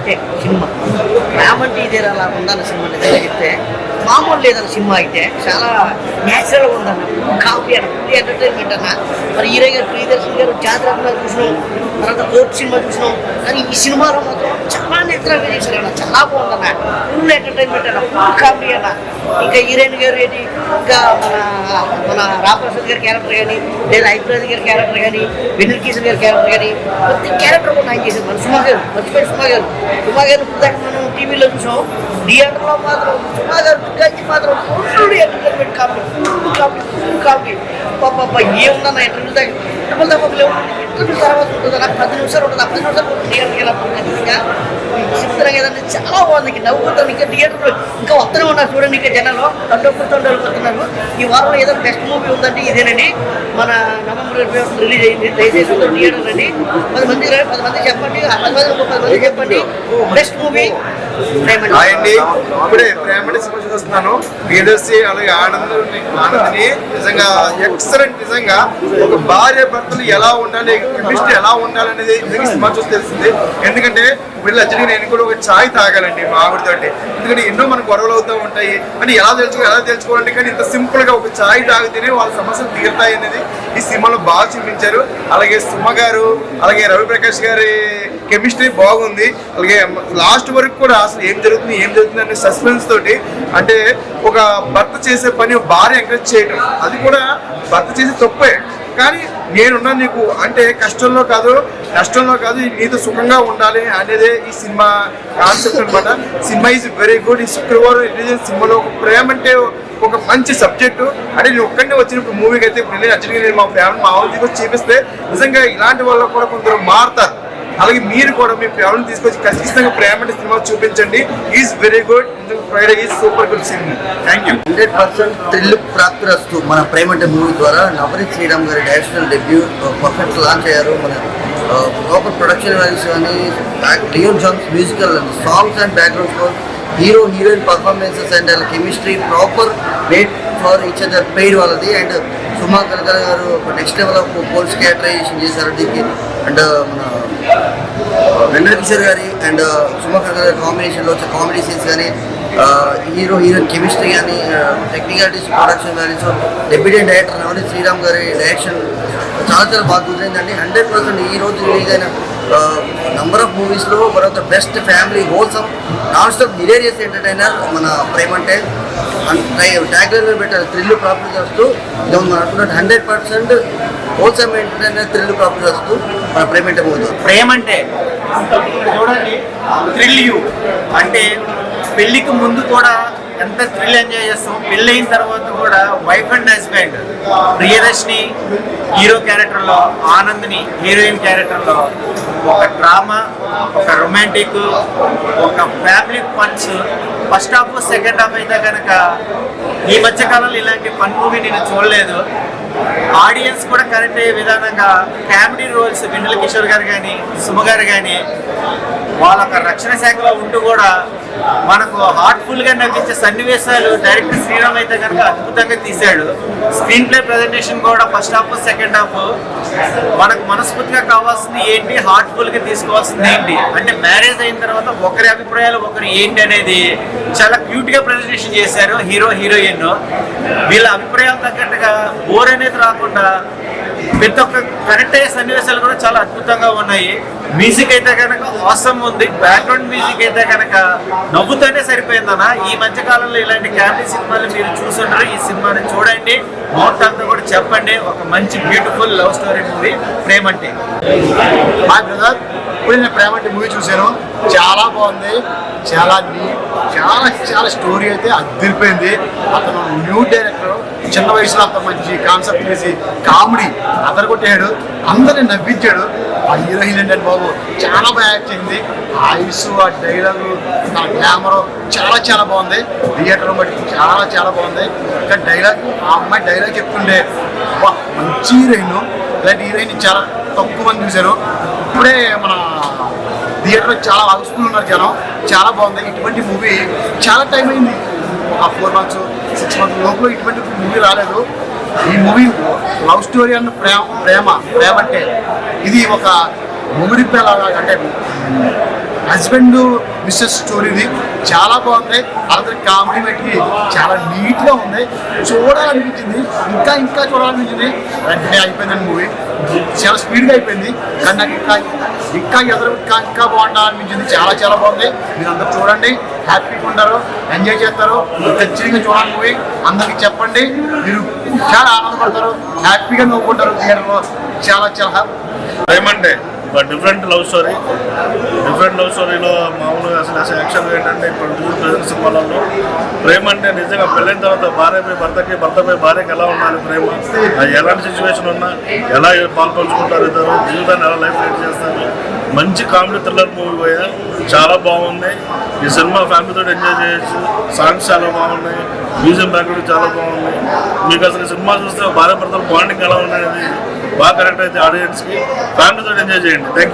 అంటే సినిమా రామంటే ఇదేరా అలా ఉందన్న సినిమా నిజంగా చెప్తే మామూలు లేదన్న సినిమా అయితే చాలా న్యాచురల్గా ఉందన్న కామెడీ అన్న ఫుల్ ఎంటర్టైన్మెంట్ అన్న. మరి హీరో గారు ప్రియదర్శన్ గారు జాతర చూసినాం, తర్వాత కోర్టు సినిమా చూసినాం, కానీ ఈ సినిమాలో మాత్రం చాలా నేత్రంగా చేశారన్న, చాలా బాగుందన్న, ఫుల్ ఎంటర్టైన్మెంట్ అన్న, ఫుల్ కామెడీ అన్న. ఇంకా హీరోయిన్ గారు ఏంటి, ఇంకా మన రామప్రసాద్ గారి క్యారెక్టర్ కానీ, లేదా ఐప్రాజ్ గారి క్యారెక్టర్ కానీ, వెన్నెల కిషోర్ గారి క్యారెక్టర్ కానీ, ప్రతి క్యారెక్టర్ కూడా ఆయన చేశారు. మన సుమా గారు మర్చిపోయి సుమా గారు ఇప్పుడు మనం టీవీలో చూసాం, థియేటర్లో మాత్రం సుమా గారు గంజి మాత్రం full entertainment comedy, full comedy, full comedy. పాప ఏముందన్న ఇంటర్వ్యూ ఇంటర్వ్యూ తర్వాత ఉంటుంది నాకు 10 నిమిషాలు ఉంటుంది, ఆ 10 నిమిషాలు థియేటర్కి వెళ్ళాలి చెప్తాను కదండి. చాలా బాగుంది, నవ్వుకుంటాను. ఇంకా థియేటర్లో ఇంకా వస్తూనే ఉన్నారు చూడండి, ఇంకా జనాలు వెళ్ళిపోతున్నారు. ఈ వారంలో ఏదో బెస్ట్ మూవీ ఉందండి ఇదేనండి, మన నవంబర్ 25 రిలీజ్ అయింది. దయచేసి థియేటర్ అండి, 10 మంది చెప్పండి, 10 మంది చెప్పండి బెస్ట్ మూవీ అండి. ఇప్పుడే ప్రేమని సినిమా చూస్తున్నాను, ప్రియదర్శి అలాగే ఆనందిని నిజంగా ఎక్సలెంట్. నిజంగా ఒక భార్య భర్తలు ఎలా ఉండాలి, కెమిస్ట్రీ ఎలా ఉండాలి అనేది నిజంగా సినిమా చూసి తెలిసింది. ఎందుకంటే వీళ్ళు వచ్చి నేను కూడా ఒక ఛాయ్ తాగాలండి మా ఆవిడతోటి, ఎందుకంటే ఎన్నో మనకు గొడవలు అవుతూ ఉంటాయి అని ఎలా తెలుసుకోవాలంటే, కానీ ఇంత సింపుల్ గా ఒక ఛాయ్ తాగితేనే వాళ్ళ సమస్యలు తీరుతాయి అనేది ఈ సినిమాలో బాగా చూపించారు. అలాగే సుమ గారు అలాగే రవిప్రకాష్ గారి కెమిస్ట్రీ బాగుంది. అలాగే లాస్ట్ వరకు కూడా అసలు ఏం జరుగుతుంది అనే సస్పెన్స్ తోటి, అంటే ఒక భర్త చేసే పని భార్య ఎంకరేజ్ చేయడం, అది కూడా భర్త చేసే తప్పే, కానీ నేనున్నాను నీకు అంటే కష్టంలో కాదు నీతో సుఖంగా ఉండాలి అనేదే ఈ సినిమా కాన్సెప్ట్ అనమాట. Cinema is very good. ఈ శుక్రవారం రిలీజ్ సినిమాలో ఒక ప్రేమ అంటే ఒక మంచి సబ్జెక్టు. అంటే నేను ఒక్కడినే వచ్చినప్పుడు మూవీకి అయితే ఇప్పుడు నేను మా ఫ్యామిలీ మా ఊరికి వచ్చి చూపిస్తే నిజంగా ఇలాంటి వాళ్ళు కూడా కొందరు మారుతారు. అలాగే మీరు కూడా మీ ఫ్యామిలీని తీసుకొచ్చి ఖచ్చితంగా ప్రేమ అంటే సినిమా చూపించండి. Is very good. Friday is super good cinema. Thank you. 100% thrill Prapthirasthu మన ప్రేమ అంటే మూవీ ద్వారా నవనీత్ శ్రీరామ్ గారి డైరెక్షనల్ డెబ్యూ పర్ఫెక్ట్ లాంచ్ అయ్యారు. మన ప్రాపర్ ప్రొడక్షన్ వాల్యూస్ కానీ, Leon James musical songs and background score, hero heroine performances and వాళ్ళ chemistry proper made for each other pair వాళ్ళది. And Suma Kanakala గారు next level of poles characterization చేశారు దీనికి. అండ్ మన వెన్నెల కిషోర్ గారి అండ్ సుమా కనకర గారి కాంబినేషన్లో వచ్చే కామెడీ సీన్స్ కానీ, హీరో హీరోయిన్ కెమిస్ట్రీ కానీ, టెక్నికాలిటీస్ ప్రొడక్షన్ కానీ, so deputy director Navaneeth Sriram గారి డైరెక్షన్ చాలా బాగా కుదిరిందండి. 100% ఈ రోజు రిలీజ్ అయిన నంబర్ ఆఫ్ మూవీస్లో one of the best family wholesome non stop hilarious entertainer మన ప్రేమ అంటే. ట్యాగ్లైన్ పెట్టారు థ్రిల్ ప్రాపర్టీ వస్తూ మనం అనుకున్నట్టు 100% హోల్సమ్ ఎంటర్టైనర్ థ్రిల్ ప్రాపర్టీ వస్తూ మన ప్రేమ అంటే మూవీ. ప్రేమ అంటే చూడండి, థ్రిల్ యూ అంటే పెళ్ళికి ముందు కూడా ఎంత థ్రిల్ ఎంజాయ్ చేస్తాం, పెళ్ళి అయిన తర్వాత కూడా వైఫ్ అండ్ హస్బెండ్, ప్రియదర్శిని హీరో క్యారెక్టర్లో, ఆనంద్ని హీరోయిన్ క్యారెక్టర్లో ఒక డ్రామా, ఒక రొమాంటిక్, ఒక family funs. First half second half అయితే కనుక ఈ మధ్యకాలంలో ఇలాంటి ఫన్ మూవీ నేను చూడలేదు. ఆడియన్స్ కూడా కరెక్ట్ అయ్యే విధానంగా కామెడీ రోల్స్ వెన్నెల కిషోర్ గారు కానీ, సుమ గారు కానీ వాళ్ళ రక్షణ శాఖలో ఉంటూ కూడా మనకు హార్ట్ఫుల్గా నవ్వించే సన్నివేశాలు డైరెక్టర్ శ్రీరామ్ అయితే కనుక అద్భుతంగా తీశాడు. స్క్రీన్ ప్లే ప్రజెంటేషన్ కూడా ఫస్ట్ హాఫ్ సెకండ్ హాఫ్ మనకు మనస్ఫూర్తిగా కావాల్సింది ఏంటి, హార్ట్ఫుల్గా తీసుకోవాల్సింది ఏంటి అంటే మ్యారేజ్ అయిన తర్వాత ఒకరి అభిప్రాయాలు ఒకరు ఏంటి అనేది చాలా క్యూట్గా ప్రజెంటేషన్ చేశారు హీరో హీరోయిన్. వీళ్ళ అభిప్రాయాలు తగ్గట్టుగా బోర్ అనేది రాకుండా ప్రతి ఒక్క కరెక్ట్ అయ్యే సన్నివేశాలు కూడా చాలా అద్భుతంగా ఉన్నాయి. మ్యూజిక్ అయితే కనుక అవసరం ఉంది. బ్యాక్గ్రౌండ్ మ్యూజిక్ అయితే కనుక నవ్వుతోనే సరిపోయిందన్న. ఈ మధ్యకాలంలో ఇలాంటి కామెడీ సినిమాలు మీరు చూసుంటారు, ఈ సినిమాని చూడండి, మౌత్ అంతా కూడా చెప్పండి. ఒక మంచి బ్యూటిఫుల్ లవ్ స్టోరీ మూవీ ప్రేమ అంటే. హాయ్ బ్రదర్, ఇప్పుడు నేను ప్రేమ అంటే మూవీ చూశాను, చాలా బాగుంది. చాలా స్టోరీ అయితే అదిరిపోయింది. అతను న్యూ డైరెక్టర్, చిన్న వయసులో అంత మంచి కాన్సెప్ట్ వేసి కామెడీ అదరగొట్టాడు, అందరిని నవ్వించాడు. ఆ హీరోయిన్ ఏంటంటే బాబు చాలా బాగా యాక్ట్ చేసింది. ఆ ఐస్, ఆ డైలాగు, ఆ గ్లామరు చాలా బాగుంది. థియేటర్ బట్టి చాలా బాగుంది. ఇంకా డైలాగ్, ఆ అమ్మాయి డైలాగ్ చెప్తుండే మంచి హీరోయిన్. ఇలాంటి హీరోయిన్ చాలా తక్కువ మంది చూశాను. ఇప్పుడే మన థియేటర్లో చాలా హౌస్ఫుల్ ఉన్నారు జనం, చాలా బాగుంది. ఇటువంటి మూవీ చాలా టైం అయింది, ఒక 4 months 6 months లోపల ఇటువంటి మూవీ రాలేదు. ఈ మూవీ లవ్ స్టోరీ అన్న ప్రేమ అంటే ఇది ఒక మొగుడి పిల్ల అంటే హస్బెండ్ మిస్సెస్ స్టోరీది చాలా బాగుంది. అలాగే కామెడీ పెట్టి చాలా నీట్గా ఉంది, చూడాలనిపించింది, ఇంకా చూడాలనిపించింది. వెంటనే అయిపోయిందండి మూవీ, చాలా స్పీడ్గా అయిపోయింది. కానీ నాకు ఇంకా ఇంకా బాగుండాలనిపించింది. చాలా బాగుంది. మీరు అందరూ చూడండి, హ్యాపీగా ఉంటారు, ఎంజాయ్ చేస్తారు. ఖచ్చితంగా చూడాలి మూవీ. అందరికీ చెప్పండి, మీరు చాలా ఆనందపడతారు, హ్యాపీగా నవ్వుకుంటారు థియేటర్లో. చాలా ఏమంటే ఒక డిఫరెంట్ లవ్ స్టోరీలో మామూలుగా అసలు యాక్షన్ ఏంటంటే ఇప్పుడు ప్రజెంట్ సినిమాలలో ప్రేమ అంటే నిజంగా పెళ్ళైన తర్వాత భార్యపై భర్తపై భార్యకి ఎలా ఉండాలి ప్రేమ, ఎలాంటి సిచ్యువేషన్ ఉన్నా ఎలా పాల్పంచుకుంటారు ఇద్దరు, జీవితాన్ని ఎలా లైఫ్ లీడ్ చేస్తారు. మంచి కామెడీ థ్రిల్లర్ మూవీ పోయా, చాలా బాగుంది. ఈ సినిమా ఫ్యామిలీతో ఎంజాయ్ చేయొచ్చు. సాంగ్స్ చాలా బాగున్నాయి, మ్యూజియం బ్యాక్గ్రౌండ్ చాలా బాగుంది. మీకు అసలు సినిమా చూస్తే భార్య భర్తల బాండింగ్ ఎలా ఉండేది బాగా కరెక్ట్ అయితే ఆడియన్స్కి. ఫ్యామిలీతో ఎంజాయ్ చేయండి. Thank you.